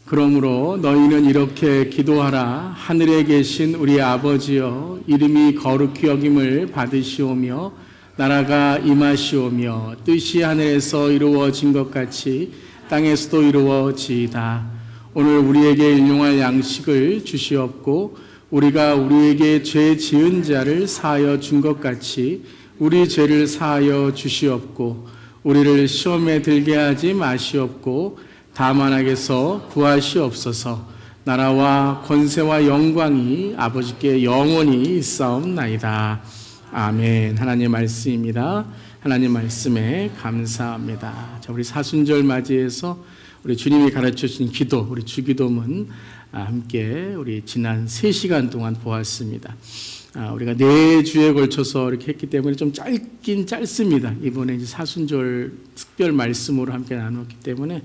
그러므로 너희는 이렇게 기도하라. 하늘에 계신 우리 아버지여, 이름이 거룩히 여김을 받으시오며 나라가 임하시오며 뜻이 하늘에서 이루어진 것 같이 땅에서도 이루어지이다. 오늘 우리에게 일용할 양식을 주시옵고 우리가 우리에게 죄 지은 자를 사하여 준 것 같이 우리 죄를 사하여 주시옵고 우리를 시험에 들게 하지 마시옵고 다만 악에서 구하시옵소서. 나라와 권세와 영광이 아버지께 영원히 있사옵나이다. 아멘. 하나님의 말씀입니다. 하나님 말씀에 감사합니다. 자, 우리 사순절 맞이해서 우리 주님이 가르쳐 주신 기도, 우리 주기도문 함께 우리 지난 3시간 동안 보았습니다. 우리가 4주에 걸쳐서 이렇게 했기 때문에 좀 짧긴 짧습니다. 이번에 이제 사순절 특별 말씀으로 함께 나눴기 때문에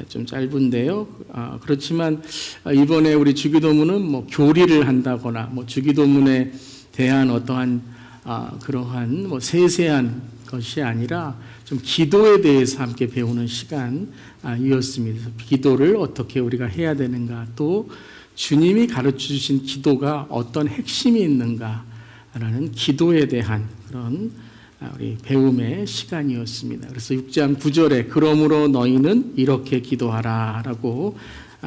좀 짧은데요. 그렇지만 이번에 우리 주기도문은 뭐 교리를 한다거나 뭐 주기도문에 대한 어떠한 그러한 뭐 세세한 것이 아니라 좀 기도에 대해서 함께 배우는 시간이었습니다. 기도를 어떻게 우리가 해야 되는가, 또 주님이 가르쳐 주신 기도가 어떤 핵심이 있는가라는 기도에 대한 그런 우리 배움의 시간이었습니다. 그래서 6장 9절에 그러므로 너희는 이렇게 기도하라 라고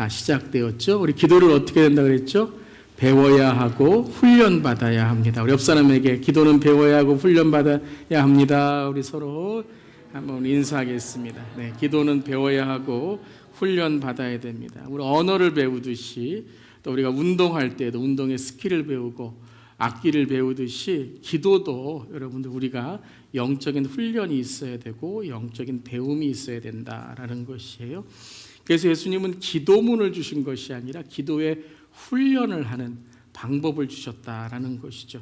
시작되었죠. 우리 기도를 어떻게 된다 그랬죠? 배워야 하고 훈련받아야 합니다. 우리 옆 사람에게 기도는 배워야 하고 훈련받아야 합니다. 우리 서로 한번 인사하겠습니다. 네, 기도는 배워야 하고 훈련받아야 됩니다. 우리 언어를 배우듯이 또 우리가 운동할 때도 운동의 스킬을 배우고 악기를 배우듯이 기도도 여러분들 우리가 영적인 훈련이 있어야 되고 영적인 배움이 있어야 된다라는 것이에요. 그래서 예수님은 기도문을 주신 것이 아니라 기도의 훈련을 하는 방법을 주셨다라는 것이죠.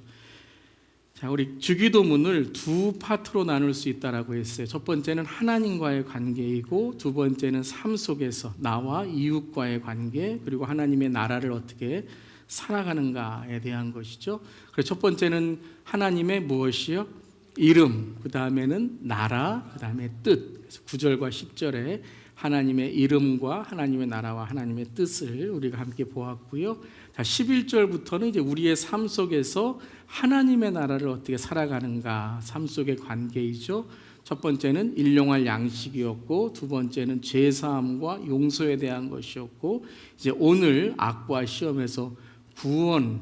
자, 우리 주기도문을 2파트로 나눌 수 있다라고 했어요. 첫 번째는 하나님과의 관계이고 두 번째는 삶 속에서 나와 이웃과의 관계, 그리고 하나님의 나라를 어떻게 살아가는가에 대한 것이죠. 그래서 첫 번째는 하나님의 무엇이요? 이름, 그 다음에는 나라, 그 다음에 뜻. 그래서 9절과 10절에 하나님의 이름과 하나님의 나라와 하나님의 뜻을 우리가 함께 보았고요. 자, 11절부터는 이제 우리의 삶 속에서 하나님의 나라를 어떻게 살아가는가, 삶 속의 관계이죠. 첫 번째는 일용할 양식이었고 두 번째는 죄사함과 용서에 대한 것이었고 이제 오늘 악과 시험에서 구원을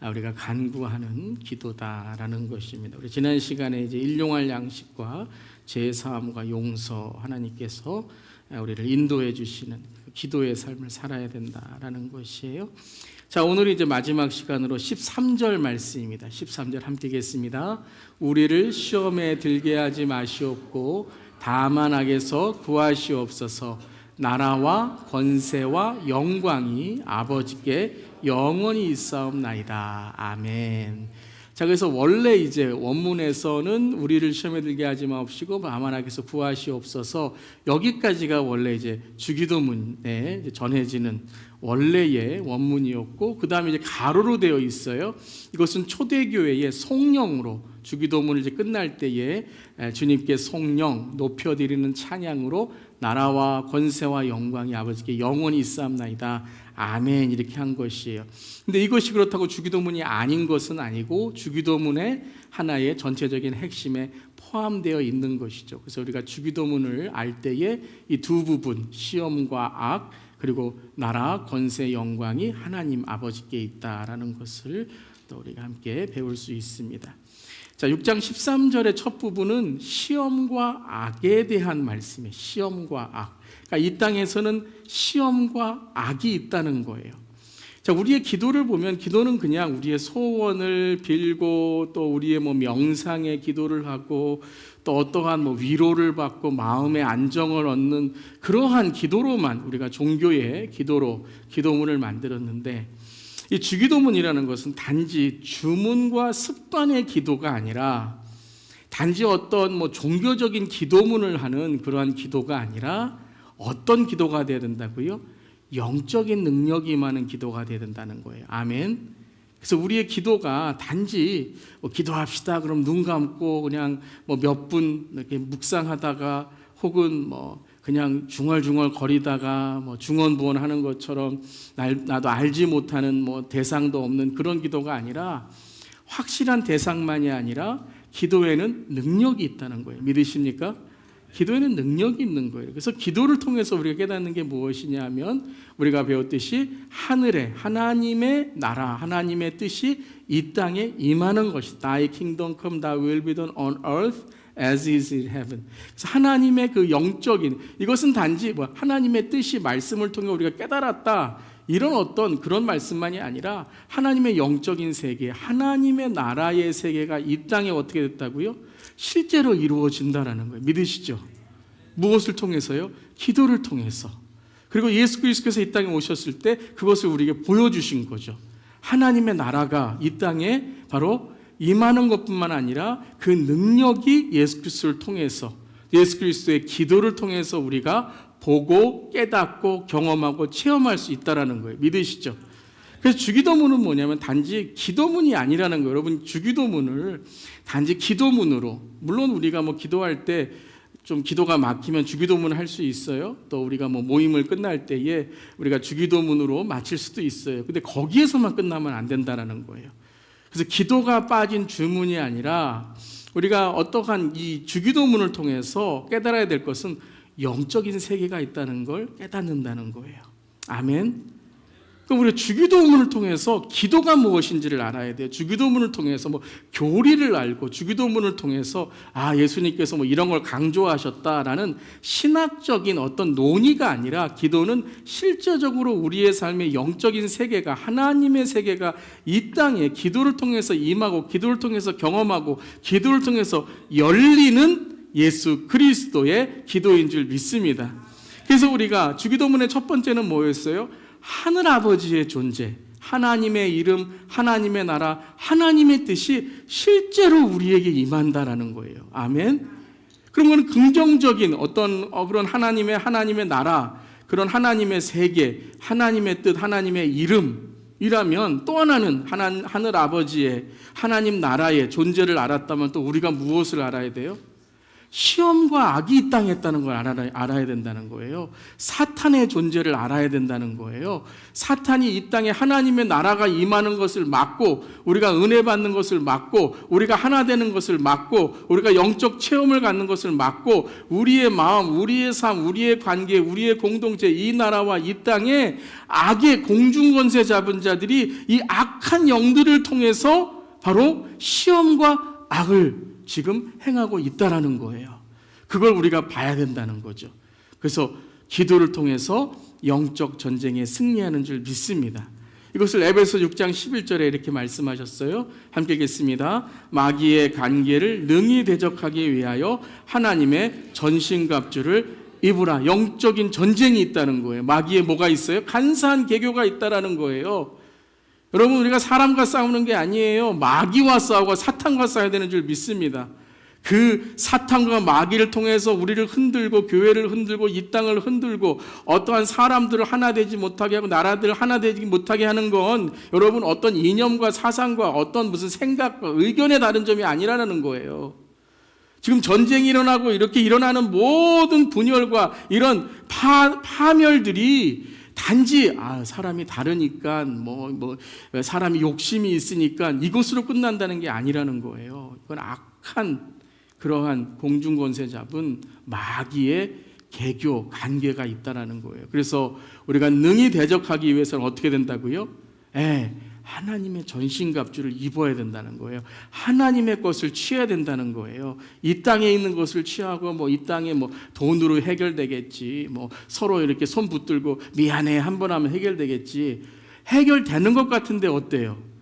우리가 간구하는 기도다라는 것입니다. 우리 지난 시간에 이제 일용할 양식과 죄사함과 용서, 하나님께서 우리를 인도해 주시는 기도의 삶을 살아야 된다라는 것이에요. 자, 오늘 이제 마지막 시간으로 13절 말씀입니다. 13절 함께 읽겠습니다. 우리를 시험에 들게 하지 마시옵고 다만 악에서 구하시옵소서. 나라와 권세와 영광이 아버지께 영원히 있사옵나이다. 아멘. 자, 그래서 원래 이제 원문에서는 우리를 시험에 들게 하지 마옵시고 다만 악에서 구하시옵소서, 여기까지가 원래 이제 주기도문에 이제 전해지는 원래의 원문이었고, 그 다음에 이제 가로로 되어 있어요. 이것은 초대교회의 송영으로 주기도문을 이제 끝날 때에 주님께 송영 높여드리는 찬양으로 나라와 권세와 영광이 아버지께 영원히 있사옵나이다. 아멘. 이렇게 한 것이에요. 근데 이것이 그렇다고 주기도문이 아닌 것은 아니고 주기도문의 하나의 전체적인 핵심에 포함되어 있는 것이죠. 그래서 우리가 주기도문을 알 때에 이 두 부분, 시험과 악, 그리고 나라, 권세, 영광이 하나님 아버지께 있다라는 것을 또 우리가 함께 배울 수 있습니다. 자, 6장 13절의 첫 부분은 시험과 악에 대한 말씀이에요. 시험과 악. 그러니까 이 땅에서는 시험과 악이 있다는 거예요. 자, 우리의 기도를 보면 기도는 그냥 우리의 소원을 빌고 또 우리의 뭐 명상에 기도를 하고 또 어떠한 뭐 위로를 받고 마음의 안정을 얻는 그러한 기도로만 우리가 종교의 기도로 기도문을 만들었는데, 이 주기도문이라는 것은 단지 주문과 습관의 기도가 아니라 단지 어떤 뭐 종교적인 기도문을 하는 그러한 기도가 아니라 어떤 기도가 되어야 된다고요? 영적인 능력이 임하는 기도가 되어야 된다는 거예요. 아멘. 그래서 우리의 기도가 단지 뭐 기도합시다 그럼 눈 감고 그냥 뭐 몇 분 이렇게 묵상하다가 혹은 뭐 그냥 중얼중얼 거리다가 뭐 중언부언하는 것처럼 나도 알지 못하는 뭐 대상도 없는 그런 기도가 아니라 확실한 대상만이 아니라 기도에는 능력이 있다는 거예요. 믿으십니까? 기도에는 능력이 있는 거예요. 그래서 기도를 통해서 우리가 깨닫는 게 무엇이냐 하면 우리가 배웠듯이 하늘에 하나님의 나라, 하나님의 뜻이 이 땅에 임하는 것이다. Thy kingdom come, thy will be done on earth as is in heaven. 그래서 하나님의 그 영적인, 이것은 단지 뭐 하나님의 뜻이 말씀을 통해 우리가 깨달았다, 이런 어떤 그런 말씀만이 아니라 하나님의 영적인 세계, 하나님의 나라의 세계가 이 땅에 어떻게 됐다고요? 실제로 이루어진다라는 거예요. 믿으시죠? 무엇을 통해서요? 기도를 통해서. 그리고 예수 그리스도께서 이 땅에 오셨을 때 그것을 우리에게 보여주신 거죠. 하나님의 나라가 이 땅에 바로 임하는 것뿐만 아니라 그 능력이 예수 그리스도를 통해서, 예수 그리스도의 기도를 통해서 우리가 보고 깨닫고 경험하고 체험할 수 있다는 거예요. 믿으시죠? 그래서 주기도문은 뭐냐면 단지 기도문이 아니라는 거예요. 여러분, 주기도문을 단지 기도문으로, 물론 우리가 뭐 기도할 때 좀 기도가 막히면 주기도문을 할 수 있어요. 또 우리가 뭐 모임을 끝날 때에 우리가 주기도문으로 마칠 수도 있어요. 근데 거기에서만 끝나면 안 된다는 거예요. 그래서 기도가 빠진 주문이 아니라 우리가 어떠한 이 주기도문을 통해서 깨달아야 될 것은 영적인 세계가 있다는 걸 깨닫는다는 거예요. 아멘. 그럼 우리가 주기도문을 통해서 기도가 무엇인지를 알아야 돼요. 주기도문을 통해서 뭐 교리를 알고, 주기도문을 통해서 예수님께서 뭐 이런 걸 강조하셨다라는 신학적인 어떤 논의가 아니라, 기도는 실제적으로 우리의 삶의 영적인 세계가, 하나님의 세계가 이 땅에 기도를 통해서 임하고, 기도를 통해서 경험하고, 기도를 통해서 열리는 예수 그리스도의 기도인 줄 믿습니다. 그래서 우리가 주기도문의 첫 번째는 뭐였어요? 하늘아버지의 존재, 하나님의 이름, 하나님의 나라, 하나님의 뜻이 실제로 우리에게 임한다라는 거예요. 아멘. 그런 건 긍정적인 어떤 그런 하나님의 나라, 그런 하나님의 세계, 하나님의 뜻, 하나님의 이름이라면, 또 하나는 하늘아버지의, 하나님 나라의 존재를 알았다면 또 우리가 무엇을 알아야 돼요? 시험과 악이 이 땅에 있다는 걸 알아야 된다는 거예요. 사탄의 존재를 알아야 된다는 거예요. 사탄이 이 땅에 하나님의 나라가 임하는 것을 막고, 우리가 은혜 받는 것을 막고, 우리가 하나 되는 것을 막고, 우리가 영적 체험을 갖는 것을 막고, 우리의 마음, 우리의 삶, 우리의 관계, 우리의 공동체, 이 나라와 이 땅에 악의 공중권세 잡은 자들이 이 악한 영들을 통해서 바로 시험과 악을 지금 행하고 있다라는 거예요. 그걸 우리가 봐야 된다는 거죠. 그래서 기도를 통해서 영적 전쟁에 승리하는 줄 믿습니다. 이것을 에베소 6장 11절에 이렇게 말씀하셨어요. 함께 읽겠습니다. 마귀의 간계를 능히 대적하기 위하여 하나님의 전신갑주를 입으라. 영적인 전쟁이 있다는 거예요. 마귀에 뭐가 있어요? 간사한 계교가 있다라는 거예요. 여러분, 우리가 사람과 싸우는 게 아니에요. 마귀와 싸우고 사탄과 싸워야 되는 줄 믿습니다. 그 사탄과 마귀를 통해서 우리를 흔들고, 교회를 흔들고, 이 땅을 흔들고, 어떠한 사람들을 하나 되지 못하게 하고, 나라들을 하나 되지 못하게 하는 건 여러분 어떤 이념과 사상과 어떤 무슨 생각과 의견의 다른 점이 아니라는 거예요. 지금 전쟁이 일어나고 이렇게 일어나는 모든 분열과 이런 파멸들이 단지 사람이 다르니까 사람이 욕심이 있으니까 이것으로 끝난다는 게 아니라는 거예요. 이건 악한 그러한 공중권세 잡은 마귀의 계교, 관계가 있다라는 거예요. 그래서 우리가 능히 대적하기 위해서는 어떻게 된다고요? 하나님의 전신갑주를 입어야 된다는 거예요. 하나님의 것을 취해야 된다는 거예요. 이 땅에 있는 것을 취하고 이 땅에 돈으로 해결되겠지, 서로 이렇게 손 붙들고 미안해 한 번 하면 해결되겠지. 해결되는 것 같은데 어때요?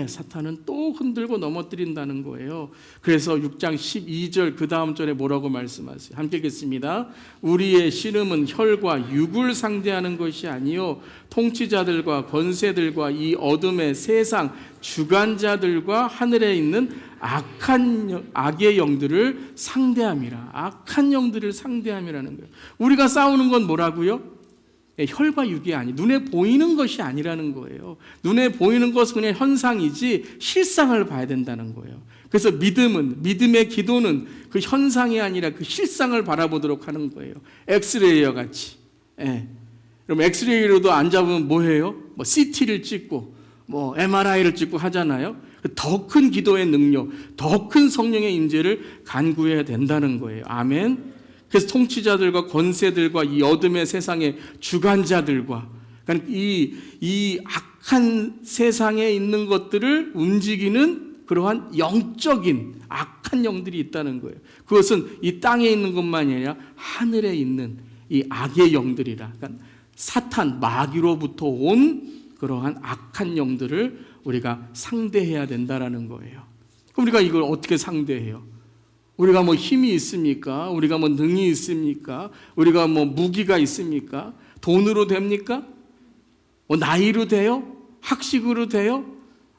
사탄은 또 흔들고 넘어뜨린다는 거예요. 그래서 6장 12절 그 다음 절에 뭐라고 말씀하세요? 함께 읽겠습니다. 우리의 씨름은 혈과 육을 상대하는 것이 아니요 통치자들과 권세들과 이 어둠의 세상 주관자들과 하늘에 있는 악의 영들을 상대함이라. 악한 영들을 상대함이라는 거예요. 우리가 싸우는 건 뭐라고요? 혈과 육이 눈에 보이는 것이 아니라는 거예요. 눈에 보이는 것은 그냥 현상이지 실상을 봐야 된다는 거예요. 그래서 믿음의 기도는 그 현상이 아니라 그 실상을 바라보도록 하는 거예요. 엑스레이와 같이. 예. 그럼 엑스레이로도 안 잡으면 뭐 해요? 뭐 CT를 찍고 뭐 MRI를 찍고 하잖아요. 더 큰 기도의 능력, 더 큰 성령의 임재를 간구해야 된다는 거예요. 아멘. 그래서 통치자들과 권세들과 이 어둠의 세상의 주관자들과, 그러니까 이 악한 세상에 있는 것들을 움직이는 그러한 영적인 악한 영들이 있다는 거예요. 그것은 이 땅에 있는 것만이 아니라 하늘에 있는 이 악의 영들이라. 그러니까 사탄, 마귀로부터 온 그러한 악한 영들을 우리가 상대해야 된다라는 거예요. 그럼 우리가 이걸 어떻게 상대해요? 우리가 뭐 힘이 있습니까? 우리가 뭐 능이 있습니까? 우리가 뭐 무기가 있습니까? 돈으로 됩니까? 뭐 나이로 돼요? 학식으로 돼요?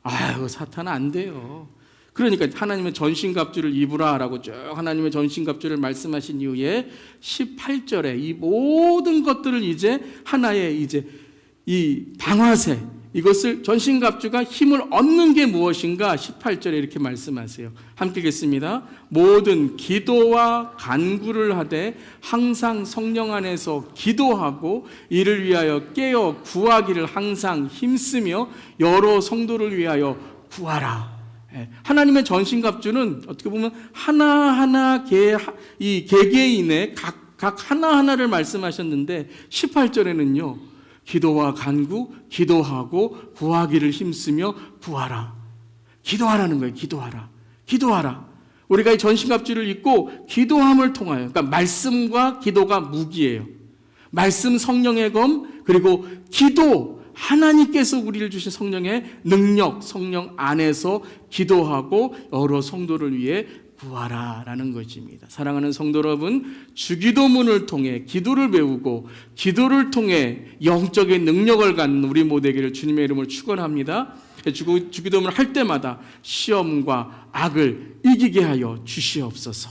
아유, 사탄은 안 돼요. 그러니까 하나님의 전신갑주를 입으라라고 쭉 하나님의 전신갑주를 말씀하신 이후에 18절에 이 모든 것들을 이제 하나의 이제 이 방아쇠, 이것을 전신갑주가 힘을 얻는 게 무엇인가 18절에 이렇게 말씀하세요. 함께 읽겠습니다. 모든 기도와 간구를 하되 항상 성령 안에서 기도하고 이를 위하여 깨어 구하기를 항상 힘쓰며 여러 성도를 위하여 구하라. 하나님의 전신갑주는 어떻게 보면 하나하나 이 개개인의 각 하나하나를 말씀하셨는데 18절에는요. 기도와 간구, 기도하고 구하기를 힘쓰며 구하라. 기도하라는 거예요. 기도하라. 우리가 이 전신갑주를 입고 기도함을 통하여, 그러니까 말씀과 기도가 무기예요. 말씀 성령의 검, 그리고 기도, 하나님께서 우리를 주신 성령의 능력, 성령 안에서 기도하고 여러 성도를 위해 구하라라는 것입니다. 사랑하는 성도 여러분, 주기도문을 통해 기도를 배우고 기도를 통해 영적인 능력을 갖는 우리 모두에게를 주님의 이름으로 축원합니다. 주기도문을 할 때마다 시험과 악을 이기게 하여 주시옵소서.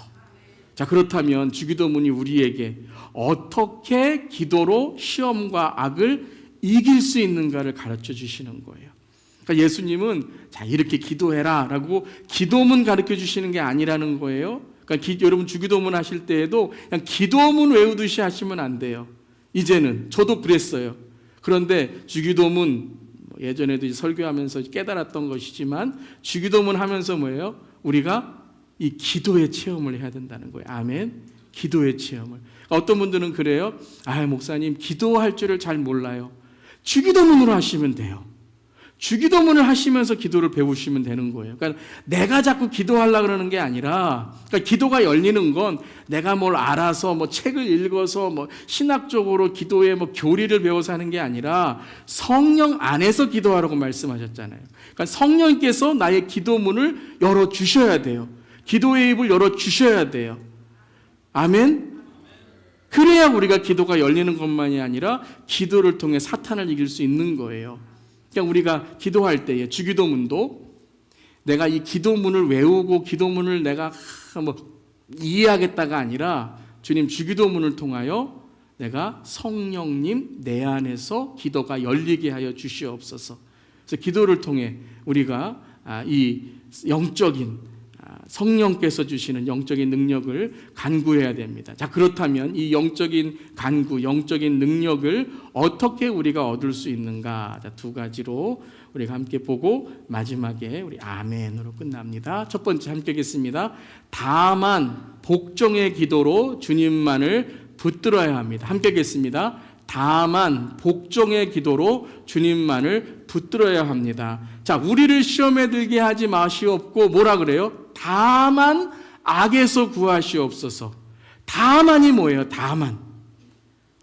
자, 그렇다면 주기도문이 우리에게 어떻게 기도로 시험과 악을 이길 수 있는가를 가르쳐 주시는 거예요. 그러니까 예수님은 자, 이렇게 기도해라 라고 기도문 가르쳐 주시는 게 아니라는 거예요. 그러니까 여러분 주기도문 하실 때에도 그냥 기도문 외우듯이 하시면 안 돼요. 이제는 저도 그랬어요. 그런데 주기도문 예전에도 설교하면서 깨달았던 것이지만 주기도문 하면서 뭐예요? 우리가 이 기도의 체험을 해야 된다는 거예요. 아멘. 기도의 체험을. 어떤 분들은 그래요. 아, 목사님 기도할 줄을 잘 몰라요. 주기도문으로 하시면 돼요. 주기도문을 하시면서 기도를 배우시면 되는 거예요. 그러니까 내가 자꾸 기도하려고 그러는 게 아니라, 그러니까 기도가 열리는 건 내가 뭘 알아서 뭐 책을 읽어서 뭐 신학적으로 기도의 뭐 교리를 배워서 하는 게 아니라 성령 안에서 기도하라고 말씀하셨잖아요. 그러니까 성령께서 나의 기도문을 열어 주셔야 돼요. 기도의 입을 열어 주셔야 돼요. 아멘. 그래야 우리가 기도가 열리는 것만이 아니라 기도를 통해 사탄을 이길 수 있는 거예요. 그러니까 우리가 기도할 때에 주기도문도 내가 이 기도문을 외우고 기도문을 내가 뭐 이해하겠다가 아니라 주님 주기도문을 통하여 내가 성령님 내 안에서 기도가 열리게 하여 주시옵소서. 그래서 기도를 통해 우리가 이 영적인 성령께서 주시는 영적인 능력을 간구해야 됩니다. 자, 그렇다면 이 영적인 간구, 영적인 능력을 어떻게 우리가 얻을 수 있는가? 자, 두 가지로 우리가 함께 보고 마지막에 우리 아멘으로 끝납니다. 첫 번째 함께 하겠습니다. 다만 복종의 기도로 주님만을 붙들어야 합니다. 함께 하겠습니다. 다만 복종의 기도로 주님만을 붙들어야 합니다. 자, 우리를 시험에 들게 하지 마시옵고 뭐라 그래요? 다만 악에서 구하시옵소서. 다만이 뭐예요?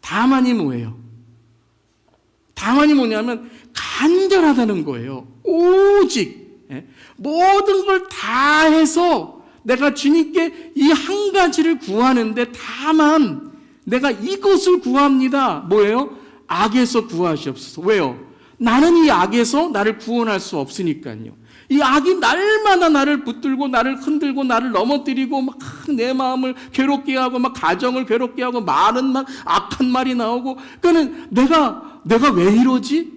다만이 뭐예요? 다만이 뭐냐면 간절하다는 거예요. 오직 모든 걸 다 해서 내가 주님께 이 한 가지를 구하는데 다만 내가 이것을 구합니다. 뭐예요? 악에서 구하시옵소서. 왜요? 나는 이 악에서 나를 구원할 수 없으니까요. 이 악이 날마다 나를 붙들고 나를 흔들고 나를 넘어뜨리고 막 내 마음을 괴롭게 하고 막 가정을 괴롭게 하고 말은 막 악한 말이 나오고, 그러니까 내가 왜 이러지?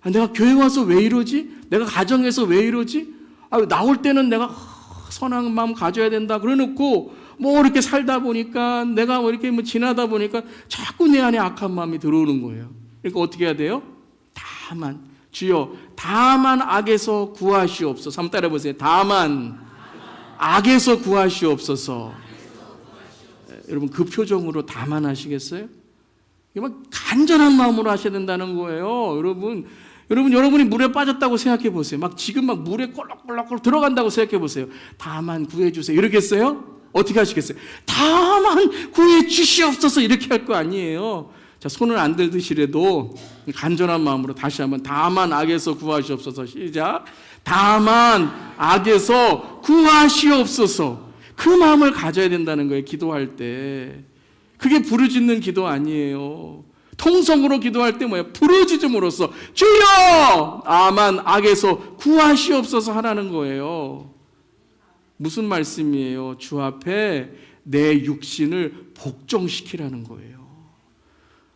내가 교회 와서 왜 이러지? 내가 가정에서 왜 이러지? 나올 때는 내가 선한 마음 가져야 된다 그래놓고 뭐 이렇게 살다 보니까 내가 뭐 이렇게 뭐 지나다 보니까 자꾸 내 안에 악한 마음이 들어오는 거예요. 그러니까 어떻게 해야 돼요? 다만 주여 다만 악에서 구하시옵소서. 한번 따라해 보세요. 다만 악에서 구하시옵소서. 여러분 그 표정으로 다만 하시겠어요? 막 간절한 마음으로 하셔야 된다는 거예요. 여러분이 물에 빠졌다고 생각해 보세요. 막 지금 막 물에 꼴록꼴록 들어간다고 생각해 보세요. 다만 구해 주세요. 이러겠어요? 어떻게 하시겠어요? 다만 구해 주시옵소서 이렇게 할 거 아니에요. 자, 손을 안 들듯이라도 간절한 마음으로 다시 한번 다만 악에서 구하시옵소서. 시작. 다만 악에서 구하시옵소서. 그 마음을 가져야 된다는 거예요. 기도할 때. 그게 부르짖는 기도 아니에요. 통성으로 기도할 때 뭐예요? 부르짖음으로써 주여! 다만 악에서 구하시옵소서 하라는 거예요. 무슨 말씀이에요? 주 앞에 내 육신을 복종시키라는 거예요.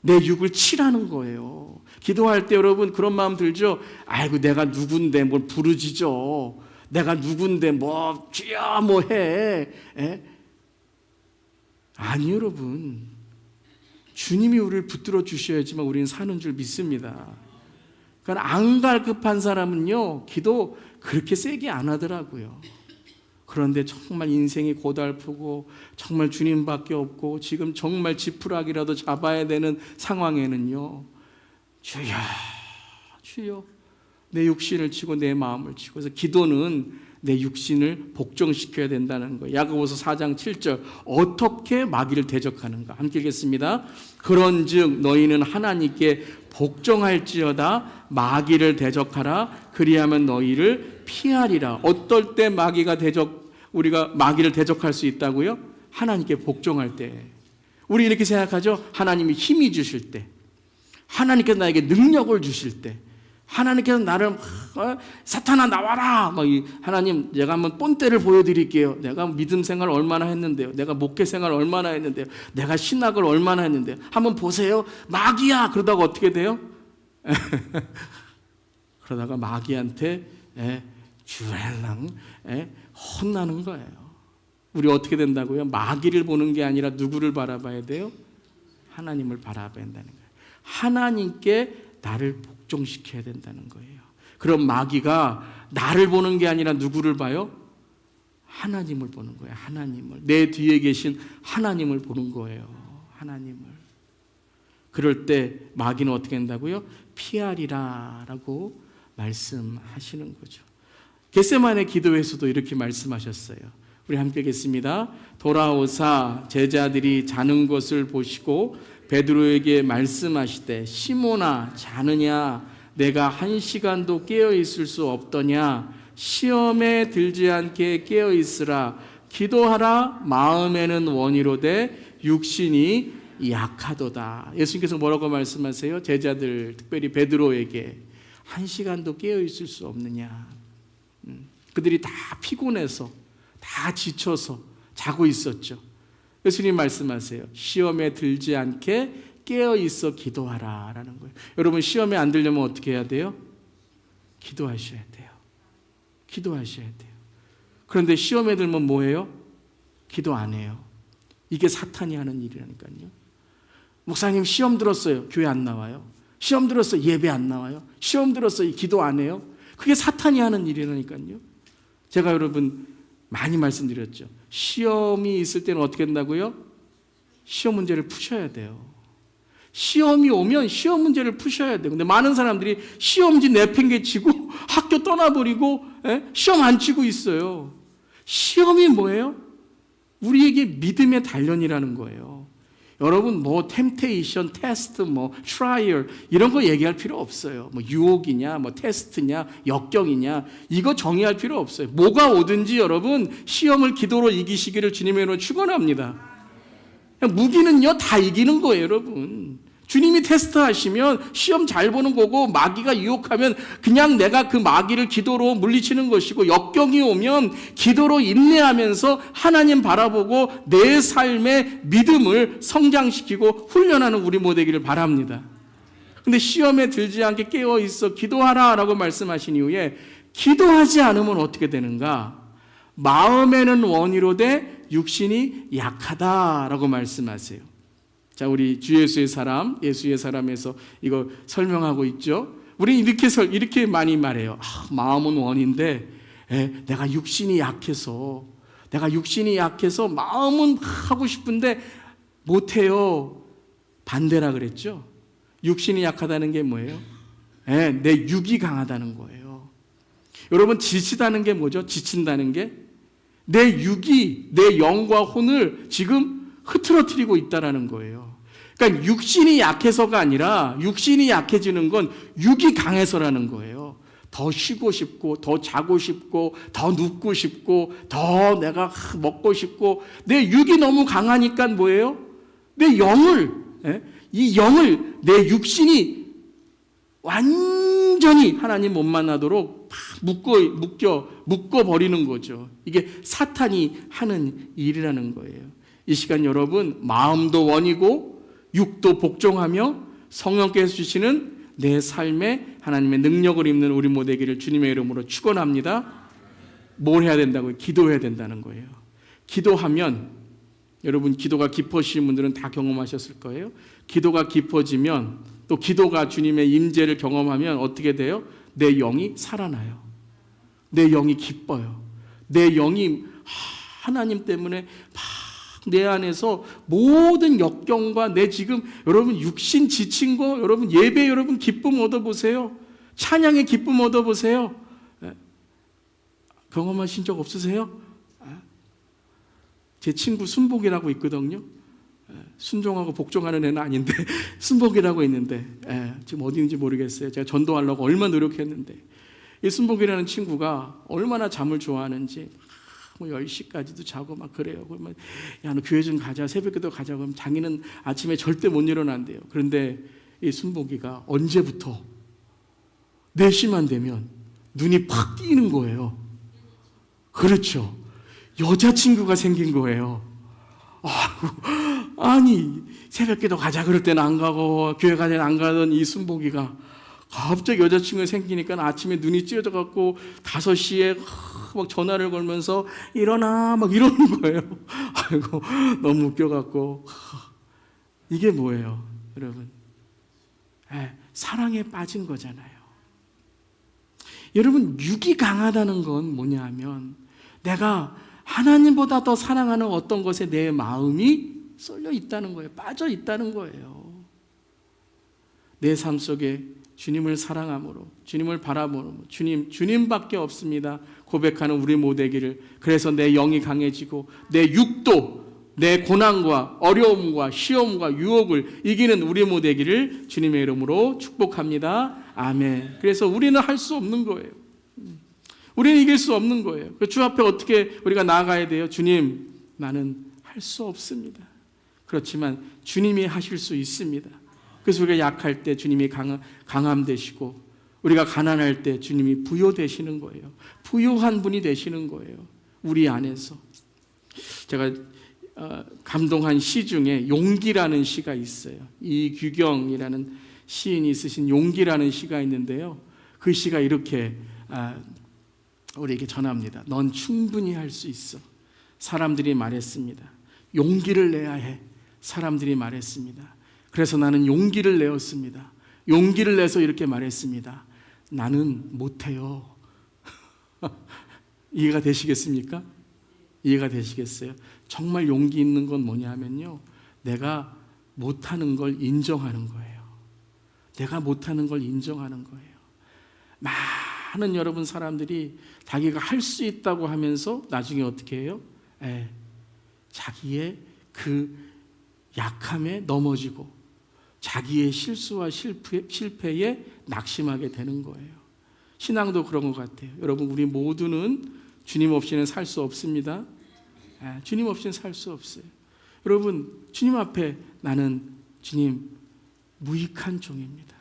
내 육을 치라는 거예요. 기도할 때 여러분 그런 마음 들죠? 아이고 내가 누군데 뭘 부르짖어. 내가 누군데 뭐 주여 뭐 해. 아니 여러분. 주님이 우리를 붙들어 주셔야지만 우리는 사는 줄 믿습니다. 그러니까 안갈급한 사람은요 기도 그렇게 세게 안 하더라고요. 그런데 정말 인생이 고달프고 정말 주님밖에 없고 지금 정말 지푸라기라도 잡아야 되는 상황에는요 주여 주여 내 육신을 치고 내 마음을 치고 그래서 기도는 내 육신을 복종시켜야 된다는 거예요. 야고보서 4장 7절 어떻게 마귀를 대적하는가 함께 읽겠습니다. 그런즉 너희는 하나님께 복종할지어다 마귀를 대적하라 그리하면 너희를 피하리라. 어떨 때 우리가 마귀를 대적할 수 있다고요? 하나님께 복종할 때. 우리 이렇게 생각하죠? 하나님이 힘이 주실 때, 하나님께서 나에게 능력을 주실 때, 하나님께서 나를 사탄아 나와라. 하나님 제가 한번 본때를 보여드릴게요. 내가 믿음 생활 얼마나 했는데요. 내가 목회 생활 얼마나 했는데요. 내가 신학을 얼마나 했는데요. 한번 보세요. 마귀야. 그러다가 어떻게 돼요? 그러다가 마귀한테 주렐랑 혼나는 거예요. 우리 어떻게 된다고요? 마귀를 보는 게 아니라 누구를 바라봐야 돼요? 하나님을 바라봐야 한다는 거예요. 하나님께 나를 복종시켜야 된다는 거예요. 그럼 마귀가 나를 보는 게 아니라 누구를 봐요? 하나님을 보는 거예요. 하나님을. 내 뒤에 계신 하나님을 보는 거예요. 하나님을. 그럴 때 마귀는 어떻게 한다고요? 피하리라 라고 말씀하시는 거죠. 겟세마네 기도에서도 이렇게 말씀하셨어요. 우리 함께 읽겠습니다. 돌아오사 제자들이 자는 것을 보시고 베드로에게 말씀하시되 시몬아 자느냐 내가 1시간도 깨어 있을 수 없더냐 시험에 들지 않게 깨어 있으라 기도하라 마음에는 원이로되 육신이 약하도다. 예수님께서 뭐라고 말씀하세요? 제자들 특별히 베드로에게 1시간도 깨어 있을 수 없느냐. 그들이 다 피곤해서 다 지쳐서 자고 있었죠. 예수님 말씀하세요. 시험에 들지 않게 깨어 있어 기도하라 라는 거예요. 여러분 시험에 안 들려면 어떻게 해야 돼요? 기도하셔야 돼요. 기도하셔야 돼요. 그런데 시험에 들면 뭐예요? 기도 안 해요. 이게 사탄이 하는 일이라니까요. 목사님 시험 들었어요. 교회 안 나와요. 시험 들었어요. 예배 안 나와요. 시험 들었어요. 기도 안 해요. 그게 사탄이 하는 일이라니까요. 제가 여러분 많이 말씀드렸죠. 시험이 있을 때는 어떻게 된다고요? 시험 문제를 푸셔야 돼요. 시험이 오면 시험 문제를 푸셔야 돼요. 근데 많은 사람들이 시험지 내팽개치고 학교 떠나버리고 시험 안 치고 있어요. 시험이 뭐예요? 우리에게 믿음의 단련이라는 거예요. 여러분 뭐 템테이션, 테스트, 뭐 트라이얼 이런 거 얘기할 필요 없어요. 뭐 유혹이냐, 뭐 테스트냐, 역경이냐 이거 정의할 필요 없어요. 뭐가 오든지 여러분 시험을 기도로 이기시기를 주님의 이름으로 축원합니다. 무기는요 다 이기는 거예요, 여러분. 주님이 테스트하시면 시험 잘 보는 거고 마귀가 유혹하면 그냥 내가 그 마귀를 기도로 물리치는 것이고 역경이 오면 기도로 인내하면서 하나님 바라보고 내 삶의 믿음을 성장시키고 훈련하는 우리 모두 되기를 바랍니다. 근데 시험에 들지 않게 깨어있어 기도하라 라고 말씀하신 이후에 기도하지 않으면 어떻게 되는가? 마음에는 원이로되 육신이 약하다라고 말씀하세요. 자, 우리 주 예수의 사람, 예수의 사람에서 이거 설명하고 있죠. 우리는 이렇게 많이 말해요. 마음은 원인데 내가 육신이 약해서 마음은 하고 싶은데 못해요. 반대라 그랬죠. 육신이 약하다는 게 뭐예요? 내 육이 강하다는 거예요. 여러분, 지치다는 게 뭐죠? 지친다는 게 내 육이 내 영과 혼을 지금 흐트러뜨리고 있다는 거예요. 그러니까 육신이 약해서가 아니라 육신이 약해지는 건 육이 강해서라는 거예요. 더 쉬고 싶고 더 자고 싶고 더 눕고 싶고 더 내가 먹고 싶고 내 육이 너무 강하니까 뭐예요? 내 영을 내 육신이 완전히 하나님 못 만나도록 묶어버리는 거죠. 이게 사탄이 하는 일이라는 거예요. 이 시간 여러분, 마음도 원이고 육도 복종하며 성령께서 주시는 내 삶에 하나님의 능력을 입는 우리 모두 되기를 주님의 이름으로 축원합니다. 뭘 해야 된다고요? 기도해야 된다는 거예요. 기도하면, 여러분 기도가 깊어지신 분들은 다 경험하셨을 거예요. 기도가 깊어지면, 또 기도가 주님의 임재를 경험하면 어떻게 돼요? 내 영이 살아나요. 내 영이 기뻐요. 내 영이 하나님 때문에 내 안에서 모든 역경과 내 지금 여러분 육신 지친 거, 여러분 예배 여러분 기쁨 얻어보세요. 찬양의 기쁨 얻어보세요. 경험하신 적 없으세요? 제 친구 순복이라고 있거든요. 순종하고 복종하는 애는 아닌데 순복이라고 있는데 지금 어디 있는지 모르겠어요. 제가 전도하려고 얼마나 노력했는데 이 순복이라는 친구가 얼마나 잠을 좋아하는지 10시까지도 자고 막 그래요. 그러면 야, 너 교회 좀 가자. 새벽에도 가자. 그러면 자기는 아침에 절대 못 일어난대요. 그런데 이 순복이가 언제부터 4시만 되면 눈이 팍 뜨이는 거예요. 그렇죠. 여자친구가 생긴 거예요. 아니 새벽기도 가자 그럴 때는 안 가고 교회 가자 안 가던 이 순복이가 갑자기 여자친구가 생기니까 아침에 눈이 찌어져 갖고 5시에 막 전화를 걸면서 일어나 막 이러는 거예요. 아이고 너무 웃겨 갖고 이게 뭐예요, 여러분? 사랑에 빠진 거잖아요. 여러분, 육이 강하다는 건 뭐냐 하면 내가 하나님보다 더 사랑하는 어떤 것에 내 마음이 쏠려 있다는 거예요. 빠져 있다는 거예요. 내 삶 속에 주님을 사랑함으로, 주님을 바라보므로 주님밖에 없습니다 고백하는 우리 모두 되기를. 그래서 내 영이 강해지고 내 육도 내 고난과 어려움과 시험과 유혹을 이기는 우리 모두 되기를 주님의 이름으로 축복합니다. 아멘. 그래서 우리는 할 수 없는 거예요. 우리는 이길 수 없는 거예요. 주 앞에 어떻게 우리가 나아가야 돼요? 주님, 나는 할 수 없습니다. 그렇지만 주님이 하실 수 있습니다. 그래서 우리가 약할 때 주님이 강함 되시고, 우리가 가난할 때 주님이 부요 되시는 거예요. 부요한 분이 되시는 거예요. 우리 안에서. 제가 감동한 시 중에 용기라는 시가 있어요. 이규경이라는 시인이 쓰신 용기라는 시가 있는데요. 그 시가 이렇게 우리에게 전합니다. 넌 충분히 할 수 있어. 사람들이 말했습니다. 용기를 내야 해. 사람들이 말했습니다. 그래서 나는 용기를 내었습니다. 용기를 내서 이렇게 말했습니다. 나는 못해요. 이해가 되시겠습니까? 이해가 되시겠어요? 정말 용기 있는 건 뭐냐면요, 내가 못하는 걸 인정하는 거예요. 내가 못하는 걸 인정하는 거예요. 많은 여러분 사람들이 자기가 할 수 있다고 하면서 나중에 어떻게 해요? 자기의 그 약함에 넘어지고 자기의 실수와 실패에 낙심하게 되는 거예요. 신앙도 그런 것 같아요. 여러분, 우리 모두는 주님 없이는 살 수 없습니다. 주님 없이는 살 수 없어요. 여러분, 주님 앞에 나는 주님 무익한 종입니다.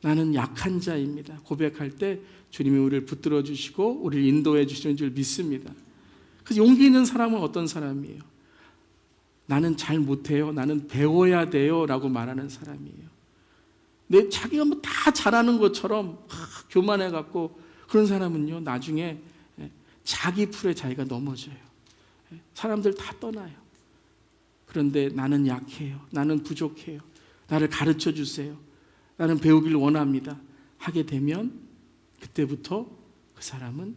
나는 약한 자입니다. 고백할 때 주님이 우리를 붙들어 주시고 우리를 인도해 주시는 줄 믿습니다. 그래서 용기 있는 사람은 어떤 사람이에요? 나는 잘 못해요. 나는 배워야 돼요. 라고 말하는 사람이에요. 자기가 뭐 다 잘하는 것처럼 교만해 갖고 그런 사람은요, 나중에 자기 풀에 자기가 넘어져요. 사람들 다 떠나요. 그런데 나는 약해요. 나는 부족해요. 나를 가르쳐 주세요. 나는 배우길 원합니다. 하게 되면 그때부터 그 사람은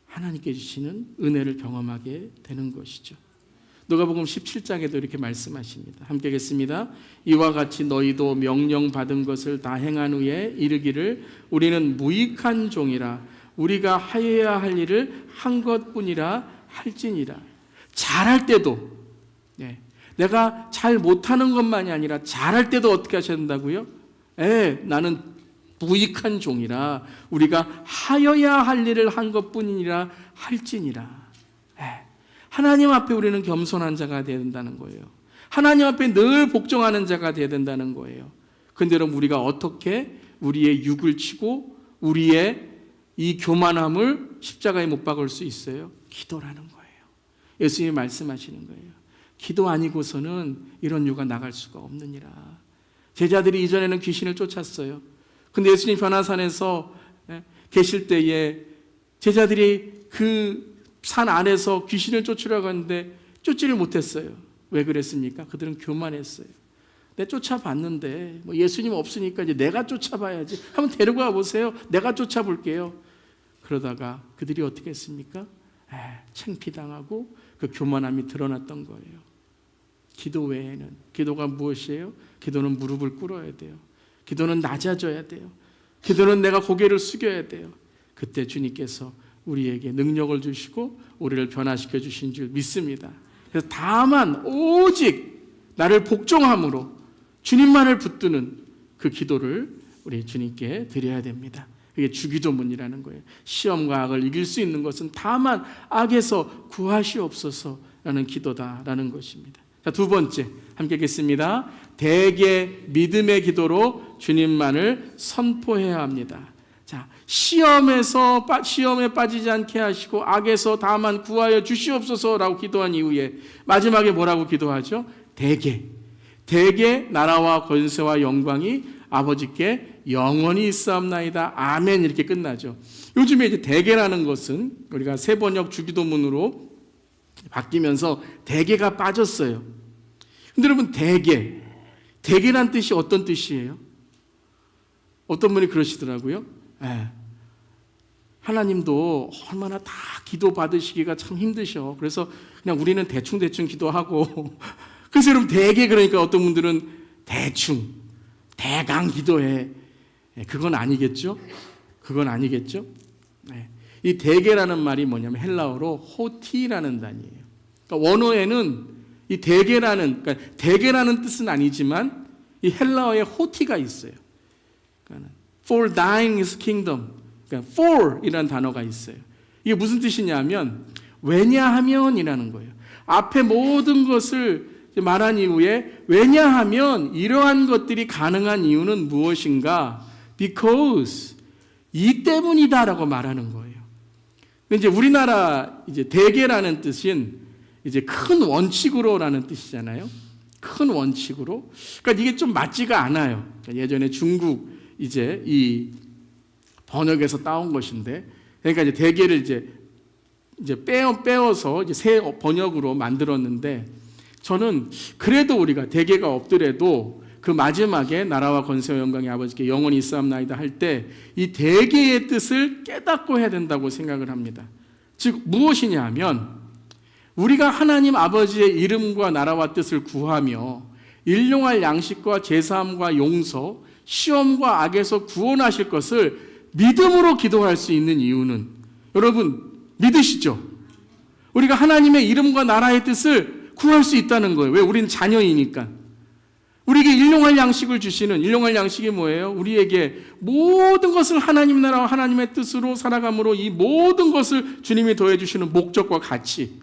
하나님께 주시는 은혜를 경험하게 되는 것이죠. 누가복음 17장에도 이렇게 말씀하십니다. 함께 하겠습니다. 이와 같이 너희도 명령받은 것을 다 행한 후에 이르기를 우리는 무익한 종이라 우리가 하여야 할 일을 한 것뿐이라 할지니라. 잘할 때도 내가 잘 못하는 것만이 아니라 잘할 때도 어떻게 하셔야 된다고요? 나는 무익한 종이라 우리가 하여야 할 일을 한 것뿐이라 할지니라. 하나님 앞에 우리는 겸손한 자가 되어야 된다는 거예요. 하나님 앞에 늘 복종하는 자가 되어야 된다는 거예요. 그런데 여러분 우리가 어떻게 우리의 육을 치고 우리의 이 교만함을 십자가에 못 박을 수 있어요? 기도라는 거예요. 예수님이 말씀하시는 거예요. 기도 아니고서는 이런 유가 나갈 수가 없느니라. 제자들이 이전에는 귀신을 쫓았어요. 근데 예수님 변화산에서 계실 때에 제자들이 그 산 안에서 귀신을 쫓으려고 하는데 쫓지를 못했어요. 왜 그랬습니까? 그들은 교만했어요. 내가 쫓아봤는데 예수님 없으니까 이제 내가 쫓아봐야지. 한번 데리고 와보세요. 내가 쫓아볼게요. 그러다가 그들이 어떻게 했습니까? 창피당하고 그 교만함이 드러났던 거예요. 기도 외에는, 기도가 무엇이에요? 기도는 무릎을 꿇어야 돼요. 기도는 낮아져야 돼요. 기도는 내가 고개를 숙여야 돼요. 그때 주님께서 우리에게 능력을 주시고 우리를 변화시켜 주신 줄 믿습니다. 그래서 다만 오직 나를 복종함으로 주님만을 붙드는 그 기도를 우리 주님께 드려야 됩니다. 그게 주기도문이라는 거예요. 시험과 악을 이길 수 있는 것은 다만 악에서 구하시옵소서라는 기도다라는 것입니다. 자, 두 번째 함께 읽겠습니다. 대개 믿음의 기도로 주님만을 선포해야 합니다. 자, 시험에 빠지지 않게 하시고 악에서 다만 구하여 주시옵소서라고 기도한 이후에 마지막에 뭐라고 기도하죠? 대개 나라와 권세와 영광이 아버지께 영원히 있사옵나이다. 아멘. 이렇게 끝나죠. 요즘에 이제 대개라는 것은 우리가 세번역 주기도문으로 바뀌면서 대개가 빠졌어요. 근데 여러분 대개란 뜻이 어떤 뜻이에요? 어떤 분이 그러시더라고요. 하나님도 얼마나 다 기도 받으시기가 참 힘드셔. 그래서 그냥 우리는 대충 기도하고 그래서 여러분 대개 그러니까 어떤 분들은 대충 대강 기도해. 그건 아니겠죠? 이 대개라는 말이 뭐냐면 헬라어로 호티라는 단어예요. 그러니까 원어에는 이 대개라는 뜻은 아니지만 이 헬라어에 호티가 있어요. 그러니까 For thine is kingdom. 그러니까 for이라는 단어가 있어요. 이게 무슨 뜻이냐면 왜냐하면이라는 거예요. 앞에 모든 것을 말한 이후에 왜냐하면 이러한 것들이 가능한 이유는 무엇인가? Because 이 때문이다라고 말하는 거예요. 근데 이제 우리나라 이제 대개라는 뜻은 이제 큰 원칙으로라는 뜻이잖아요. 큰 원칙으로. 그러니까 이게 좀 맞지가 않아요. 그러니까 예전에 중국 이제 이 번역에서 따온 것인데, 그러니까 이제 대개를 이제 빼어서 이제 새 번역으로 만들었는데, 저는 그래도 우리가 대개가 없더라도 그 마지막에 나라와 권세와 영광이 아버지께 영원히 있사옵나이다 할 때 이 대개의 뜻을 깨닫고 해야 된다고 생각을 합니다. 즉 무엇이냐 하면 우리가 하나님 아버지의 이름과 나라와 뜻을 구하며 일용할 양식과 제사함과 용서, 시험과 악에서 구원하실 것을 믿음으로 기도할 수 있는 이유는 여러분 믿으시죠? 우리가 하나님의 이름과 나라의 뜻을 구할 수 있다는 거예요. 왜? 우리는 자녀이니까. 우리에게 일용할 양식을 주시는, 일용할 양식이 뭐예요? 우리에게 모든 것을 하나님 나라와 하나님의 뜻으로 살아감으로 이 모든 것을 주님이 더해주시는 목적과 가치,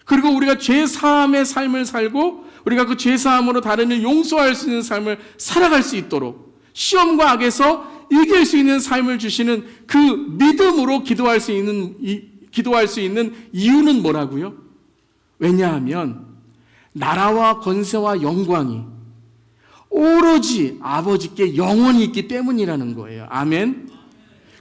그리고 우리가 죄사함의 삶을 살고 우리가 그 죄사함으로 다른 일 용서할 수 있는 삶을 살아갈 수 있도록 시험과 악에서 이길 수 있는 삶을 주시는 그 믿음으로 기도할 수 있는 이유는 뭐라고요? 왜냐하면 나라와 권세와 영광이 오로지 아버지께 영원히 있기 때문이라는 거예요. 아멘.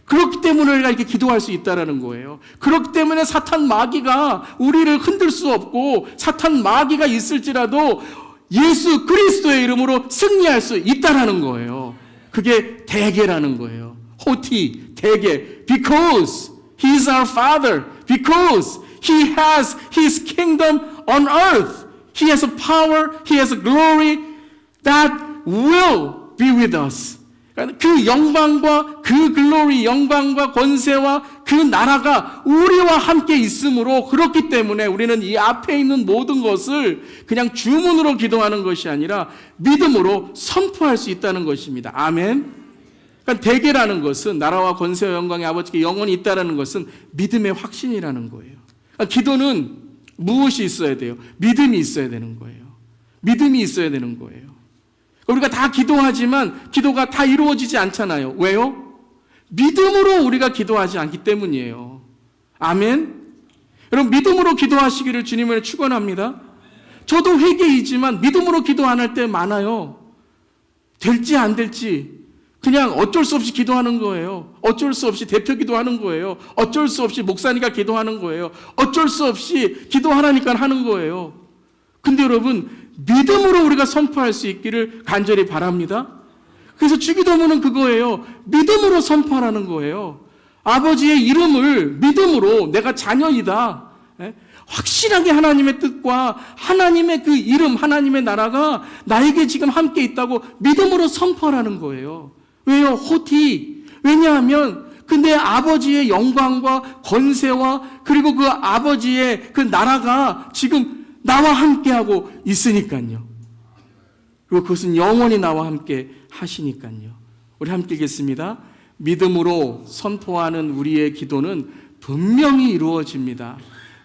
그렇기 때문에 우리가 이렇게 기도할 수 있다는 거예요. 그렇기 때문에 사탄 마귀가 우리를 흔들 수 없고 사탄 마귀가 있을지라도 예수 그리스도의 이름으로 승리할 수 있다는 거예요. 그게 대개라는 거예요. 호티, 대개. Because He is our Father. Because He has His kingdom on earth. He has a power, He has a glory that will be with us. 그 영광과 그 글로리, 영광과 권세와 그 나라가 우리와 함께 있으므로 그렇기 때문에 우리는 이 앞에 있는 모든 것을 그냥 주문으로 기도하는 것이 아니라 믿음으로 선포할 수 있다는 것입니다. 아멘. 그러니까 대개라는 것은 나라와 권세와 영광의 아버지께 영원히 있다는 것은 믿음의 확신이라는 거예요. 그러니까 기도는 무엇이 있어야 돼요? 믿음이 있어야 되는 거예요. 믿음이 있어야 되는 거예요. 우리가 다 기도하지만 기도가 다 이루어지지 않잖아요. 왜요? 믿음으로 우리가 기도하지 않기 때문이에요. 아멘. 여러분 믿음으로 기도하시기를 주님을 축원합니다. 저도 회개이지만 믿음으로 기도 안 할 때 많아요. 될지 안 될지 그냥 어쩔 수 없이 기도하는 거예요. 어쩔 수 없이 대표 기도하는 거예요. 어쩔 수 없이 목사니까 기도하는 거예요. 어쩔 수 없이 기도하라니까 하는 거예요. 근데 여러분 믿음으로 우리가 선포할 수 있기를 간절히 바랍니다. 그래서 주기도문은 그거예요. 믿음으로 선포하라는 거예요. 아버지의 이름을 믿음으로 내가 자녀이다. 확실하게 하나님의 뜻과 하나님의 그 이름, 하나님의 나라가 나에게 지금 함께 있다고 믿음으로 선포하라는 거예요. 왜요? 호티. 왜냐하면 내 아버지의 영광과 권세와 그리고 그 아버지의 그 나라가 지금 나와 함께하고 있으니까요. 그리고 그것은 영원히 나와 함께 하시니까요. 우리 함께 읽겠습니다. 믿음으로 선포하는 우리의 기도는 분명히 이루어집니다.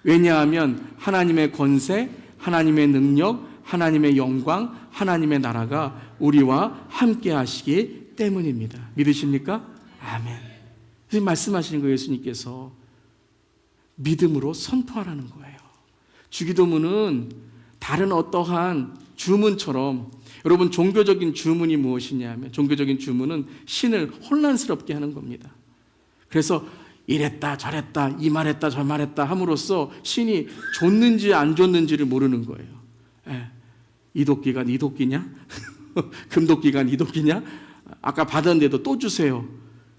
왜냐하면 하나님의 권세, 하나님의 능력, 하나님의 영광, 하나님의 나라가 우리와 함께 하시기 때문입니다. 믿으십니까? 아멘. 지금 말씀하시는 거예요. 예수님께서 믿음으로 선포하라는 거예요. 주기도문은 다른 어떠한 주문처럼 여러분 종교적인 주문이 무엇이냐면 종교적인 주문은 신을 혼란스럽게 하는 겁니다. 그래서 이랬다 저랬다 이 말했다 저 말했다 함으로써 신이 줬는지 안 줬는지를 모르는 거예요. 이 도끼가 네 도끼냐? 금도끼가 네 도끼냐? 아까 받았는데도 또 주세요.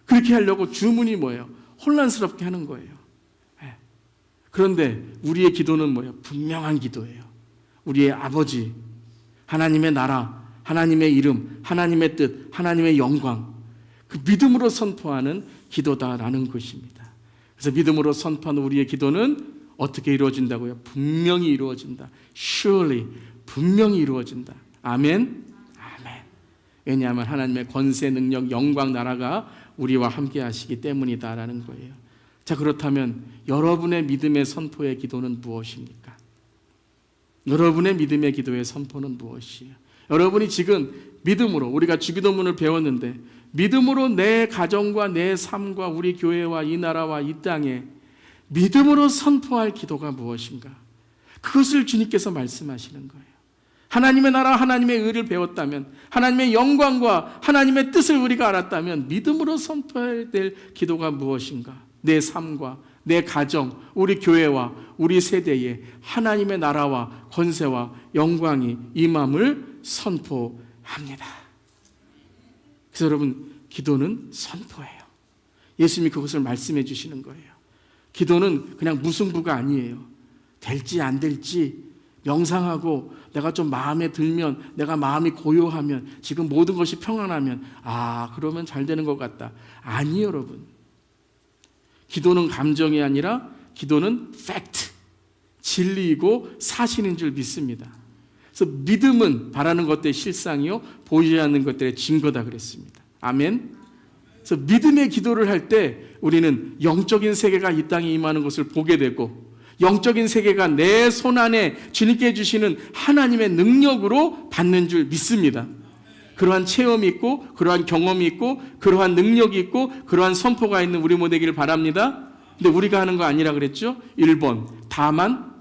그렇게 하려고 주문이 뭐예요? 혼란스럽게 하는 거예요. 그런데 우리의 기도는 뭐예요? 분명한 기도예요. 우리의 아버지, 하나님의 나라, 하나님의 이름, 하나님의 뜻, 하나님의 영광, 그 믿음으로 선포하는 기도다라는 것입니다. 그래서 믿음으로 선포하는 우리의 기도는 어떻게 이루어진다고요? 분명히 이루어진다. Surely, 분명히 이루어진다. 아멘. 아멘. 왜냐하면 하나님의 권세, 능력, 영광, 나라가 우리와 함께 하시기 때문이다라는 거예요. 자, 그렇다면 여러분의 믿음의 선포의 기도는 무엇입니까? 여러분의 믿음의 기도의 선포는 무엇이에요? 여러분이 지금 믿음으로 우리가 주기도문을 배웠는데 믿음으로 내 가정과 내 삶과 우리 교회와 이 나라와 이 땅에 믿음으로 선포할 기도가 무엇인가? 그것을 주님께서 말씀하시는 거예요. 하나님의 나라, 하나님의 의를 배웠다면, 하나님의 영광과 하나님의 뜻을 우리가 알았다면 믿음으로 선포해야 될 기도가 무엇인가? 내 삶과 내 가정, 우리 교회와 우리 세대에 하나님의 나라와 권세와 영광이 임함을 선포합니다. 그래서 여러분, 기도는 선포예요. 예수님이 그것을 말씀해 주시는 거예요. 기도는 그냥 무승부가 아니에요. 될지 안 될지 명상하고 내가 좀 마음에 들면, 내가 마음이 고요하면, 지금 모든 것이 평안하면 그러면 잘 되는 것 같다. 아니에요, 여러분. 기도는 감정이 아니라 기도는 팩트, 진리이고 사실인 줄 믿습니다. 그래서 믿음은 바라는 것들의 실상이요 보이지 않는 것들의 증거다 그랬습니다. 아멘. 그래서 믿음의 기도를 할 때 우리는 영적인 세계가 이 땅에 임하는 것을 보게 되고 영적인 세계가 내 손 안에 주님께 주시는 하나님의 능력으로 받는 줄 믿습니다. 그러한 체험이 있고 그러한 경험이 있고 그러한 능력이 있고 그러한 선포가 있는 우리 모두 되기를 바랍니다. 근데 우리가 하는 거 아니라 그랬죠? 1번, 다만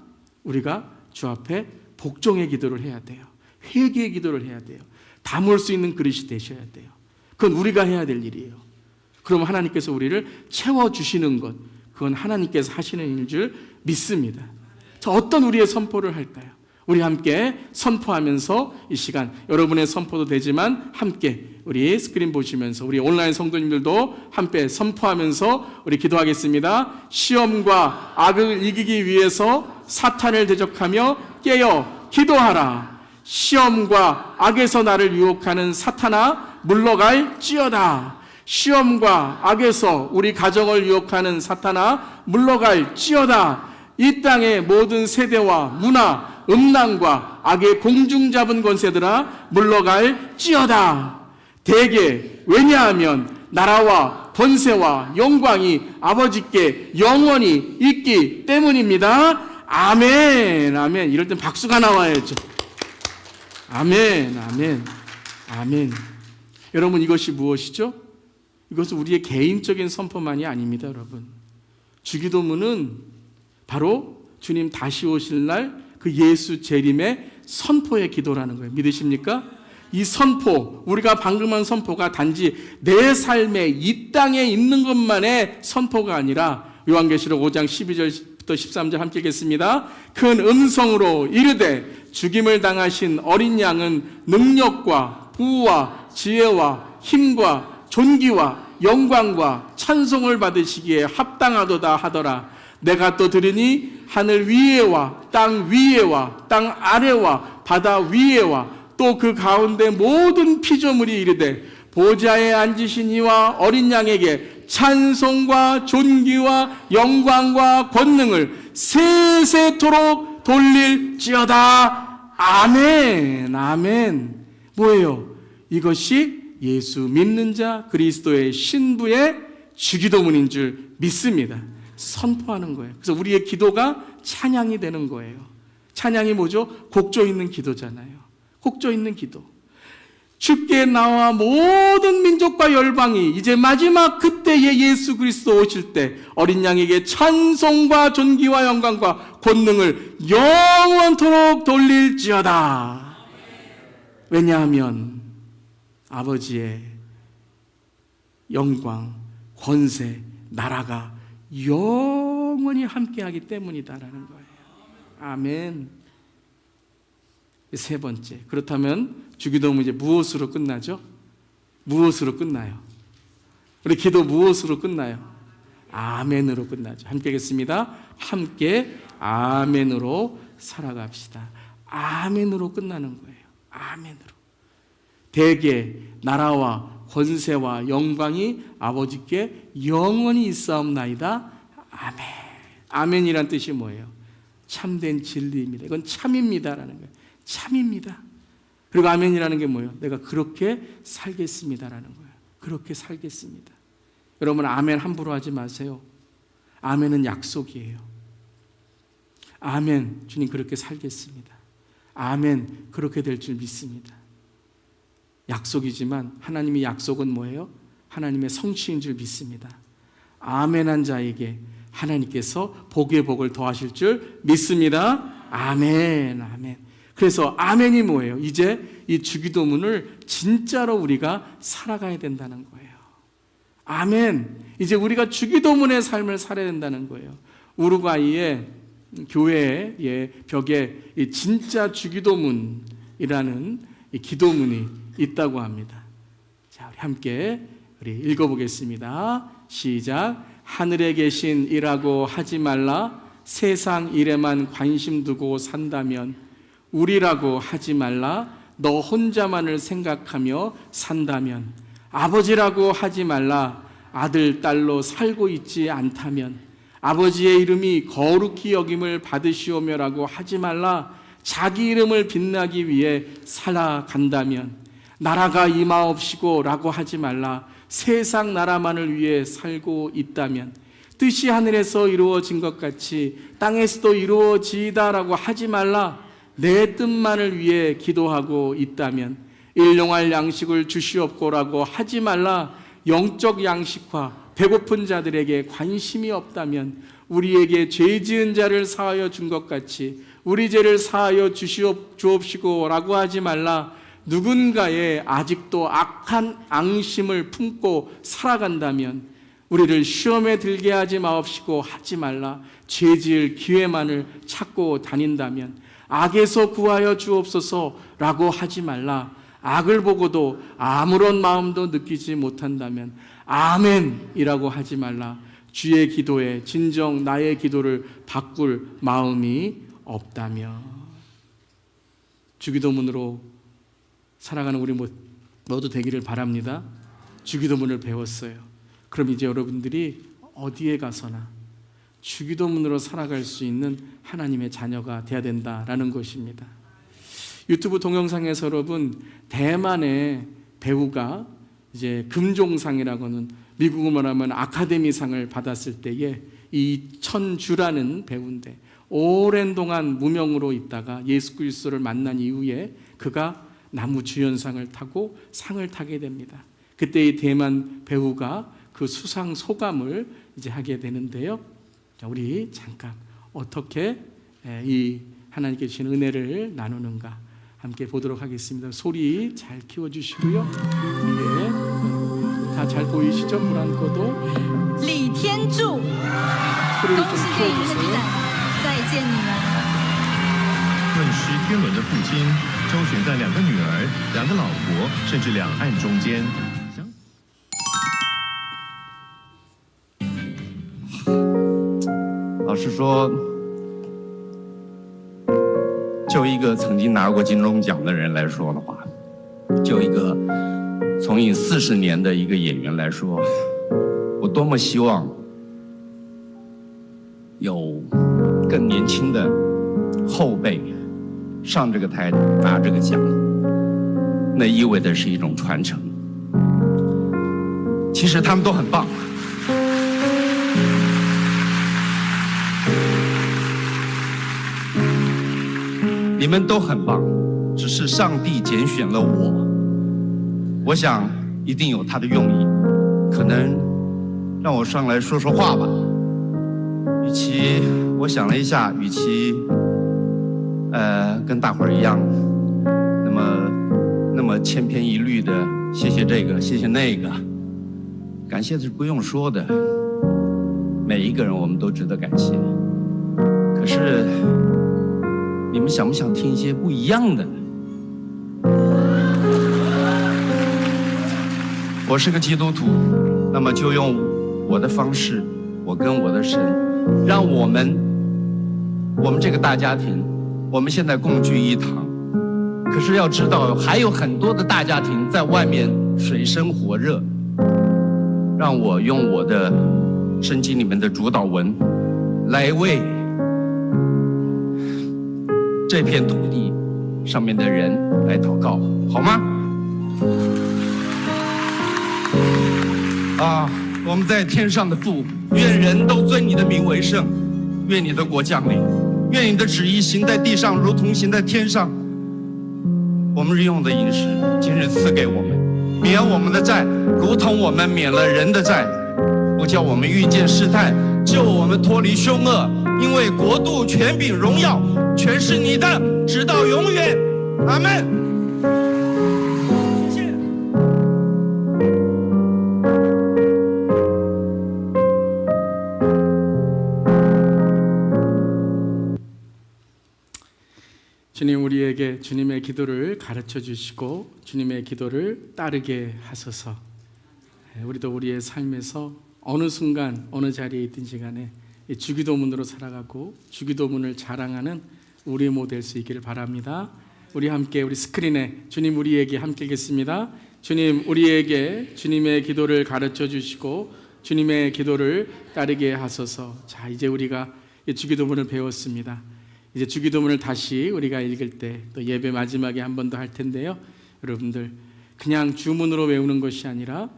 우리가 주 앞에 복종의 기도를 해야 돼요. 회개의 기도를 해야 돼요. 담을 수 있는 그릇이 되셔야 돼요. 그건 우리가 해야 될 일이에요. 그럼 하나님께서 우리를 채워주시는 것, 그건 하나님께서 하시는 일인 줄 믿습니다. 자, 어떤 우리의 선포를 할까요? 우리 함께 선포하면서 이 시간, 여러분의 선포도 되지만 함께 우리 스크린 보시면서 우리 온라인 성도님들도 함께 선포하면서 우리 기도하겠습니다. 시험과 악을 이기기 위해서 사탄을 대적하며 깨어 기도하라. 시험과 악에서 나를 유혹하는 사탄아 물러갈지어다. 시험과 악에서 우리 가정을 유혹하는 사탄아 물러갈지어다. 이 땅의 모든 세대와 문화, 음란과 악의 공중 잡은 권세들아 물러갈지어다. 대개 왜냐하면 나라와 권세와 영광이 아버지께 영원히 있기 때문입니다. 아멘, 아멘. 이럴 땐 박수가 나와야죠. 아멘, 아멘, 아멘. 여러분, 이것이 무엇이죠? 이것은 우리의 개인적인 선포만이 아닙니다, 여러분. 주기도문은 바로 주님 다시 오실 날 그 예수 재림의 선포의 기도라는 거예요. 믿으십니까? 이 선포, 우리가 방금 한 선포가 단지 내 삶에 이 땅에 있는 것만의 선포가 아니라 요한계시록 5장 12절부터 13절 함께 읽겠습니다. 큰 음성으로 이르되 죽임을 당하신 어린 양은 능력과 부와 지혜와 힘과 존귀와 영광과 찬송을 받으시기에 합당하도다 하더라. 내가 또 들으니 하늘 위에와 땅 위에와 땅 아래와 바다 위에와 또 그 가운데 모든 피조물이 이르되 보좌에 앉으신 이와 어린 양에게 찬송과 존귀와 영광과 권능을 세세토록 돌릴지어다. 아멘, 아멘. 뭐예요? 이것이 예수 믿는 자 그리스도의 신부의 주기도문인 줄 믿습니다. 선포하는 거예요. 그래서 우리의 기도가 찬양이 되는 거예요. 찬양이 뭐죠? 곡조 있는 기도잖아요. 곡조 있는 기도. 주께 나와 모든 민족과 열방이 이제 마지막 그때에 예수 그리스도 오실 때 어린 양에게 찬송과 존귀와 영광과 권능을 영원토록 돌릴지어다. 왜냐하면 아버지의 영광, 권세, 나라가 영원히 함께하기 때문이다라는 거예요. 아멘. 세 번째, 그렇다면 주기도문 이제 무엇으로 끝나죠? 무엇으로 끝나요? 우리 기도 무엇으로 끝나요? 아멘으로 끝나죠. 함께 하겠습니다. 함께 아멘으로 살아갑시다. 아멘으로 끝나는 거예요. 아멘으로. 대개 나라와 권세와 영광이 아버지께 영원히 있사옵나이다. 아멘. 아멘이란 뜻이 뭐예요? 참된 진리입니다. 이건 참입니다라는 거예요. 참입니다. 그리고 아멘이라는 게 뭐예요? 내가 그렇게 살겠습니다라는 거예요. 그렇게 살겠습니다. 여러분, 아멘 함부로 하지 마세요. 아멘은 약속이에요. 아멘, 주님 그렇게 살겠습니다. 아멘, 그렇게 될 줄 믿습니다. 약속이지만 하나님의 약속은 뭐예요? 하나님의 성취인 줄 믿습니다. 아멘한 자에게 하나님께서 복의 복을 더하실 줄 믿습니다. 아멘, 아멘. 그래서 아멘이 뭐예요? 이제 이 주기도문을 진짜로 우리가 살아가야 된다는 거예요. 아멘. 이제 우리가 주기도문의 삶을 살아야 된다는 거예요. 우루과이의 교회의 벽에 이 진짜 주기도문이라는 이 기도문이 있다고 합니다. 자, 우리 함께 읽어보겠습니다. 시작. 하늘에 계신 이라고 하지 말라. 세상 일에만 관심 두고 산다면 우리라고 하지 말라. 너 혼자만을 생각하며 산다면 아버지라고 하지 말라. 아들, 딸로 살고 있지 않다면 아버지의 이름이 거룩히 여김을 받으시오며라고 하지 말라. 자기 이름을 빛나기 위해 살아간다면 나라가 임하옵시고 라고 하지 말라. 세상 나라만을 위해 살고 있다면 뜻이 하늘에서 이루어진 것 같이 땅에서도 이루어지이다라고 하지 말라. 내 뜻만을 위해 기도하고 있다면 일용할 양식을 주시옵고라고 하지 말라. 영적 양식과 배고픈 자들에게 관심이 없다면 우리에게 죄 지은 자를 사하여 준 것 같이 우리 죄를 사하여 주옵시고라고 하지 말라. 누군가의 아직도 악한 앙심을 품고 살아간다면 우리를 시험에 들게 하지 마옵시고 하지 말라. 죄 지을 기회만을 찾고 다닌다면 악에서 구하여 주옵소서라고 하지 말라. 악을 보고도 아무런 마음도 느끼지 못한다면 아멘이라고 하지 말라. 주의 기도에 진정 나의 기도를 바꿀 마음이 없다며. 주기도문으로 살아가는 우리 모두 되기를 바랍니다. 주기도문을 배웠어요. 그럼 이제 여러분들이 어디에 가서나 주기도문으로 살아갈 수 있는 하나님의 자녀가 되어야 된다라는 것입니다. 유튜브 동영상에서 여러분, 대만의 배우가 이제 금종상이라고는 미국으로 하면 아카데미상을 받았을 때에 이 천주라는 배우인데 오랜 동안 무명으로 있다가 예수 그리스도를 만난 이후에 그가 나무 주연상을 타고 상을 타게 됩니다. 그때 이 대만 배우가 그 수상 소감을 이제 하게 되는데요. 자, 우리 잠깐 어떻게 이 하나님께 주신 은혜를 나누는가 함께 보도록 하겠습니다. 소리 잘 키워주시고요. 다 잘 보이시죠? 불안거도 李天柱， 소리를 都 좀 是电影的 키워주세요. 再见你们。问师天伦的父亲周旋在2个女儿、2个老婆，甚至两岸中间。老实说，就一个曾经拿过金钟奖的人来说的话，就一个从影40年的一个演员来说，我多么希望有更年轻的后辈上这个台拿这个奖，那意味着是一种传承。其实他们都很棒。你们都很棒，只是上帝拣选了我。我想一定有他的用意，可能让我上来说说话吧。与其我想了一下，与其跟大伙儿一样，那么千篇一律的谢谢这个谢谢那个，感谢是不用说的，每一个人我们都值得感谢。可是你们想不想听一些不一样的？我是个基督徒，那么就用我的方式，我跟我的神，让我们这个大家庭，我们现在共聚一堂。可是要知道，还有很多的大家庭在外面水深火热。让我用我的圣经里面的主祷文，来为这片土地上面的人来祷告，好吗？我们在天上的父，愿人都尊你的名为圣，愿你的国降临，愿你的旨意行在地上，如同行在天上。我们日用的饮食，今日赐给我们，免我们的债，如同我们免了人的债，不叫我们遇见试探，救我们脱离凶恶。因为国度、权柄、荣耀，全是你的，直到永远。阿们。주님, 우리에게 주님의 기도를 가르쳐 주시고 주님의 기도를 따르게 하소서. 우리도 우리의 삶에서 어느 순간 어느 자리에 있든지 간에 주기도문으로 살아가고 주기도문을 자랑하는 우리 모두 될 수 있기를 바랍니다. 우리 함께 우리 스크린에 주님 우리에게 함께 읽겠습니다. 주님 우리에게 주님의 기도를 가르쳐 주시고 주님의 기도를 따르게 하소서. 자, 이제 우리가 주기도문을 배웠습니다. 이제 주기도문을 다시 우리가 읽을 때 또 예배 마지막에 한 번 더 할 텐데요. 여러분들 그냥 주문으로 외우는 것이 아니라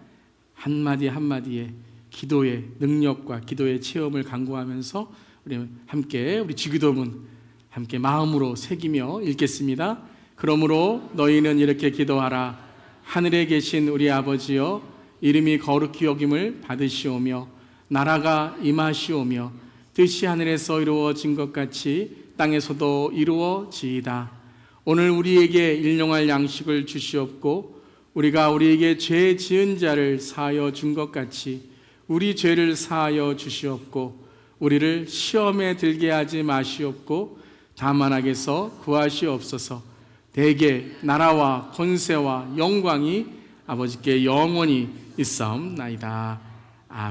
한마디 한마디에 기도의 능력과 기도의 체험을 강구하면서 우리 함께 우리 주기도문 함께 마음으로 새기며 읽겠습니다. 그러므로 너희는 이렇게 기도하라. 하늘에 계신 우리 아버지여, 이름이 거룩히 여김을 받으시오며 나라가 임하시오며 뜻이 하늘에서 이루어진 것 같이 땅에서도 이루어지이다. 오늘 우리에게 일용할 양식을 주시옵고 우리가 우리에게 죄 지은 자를 사하여 준 것 같이 우리 죄를 사하여 주시옵고 우리를 시험에 들게 하지 마시옵고 다만 악에서 구하시옵소서. 대개 나라와 권세와 영광이 아버지께 영원히 있사옵나이다. 아멘.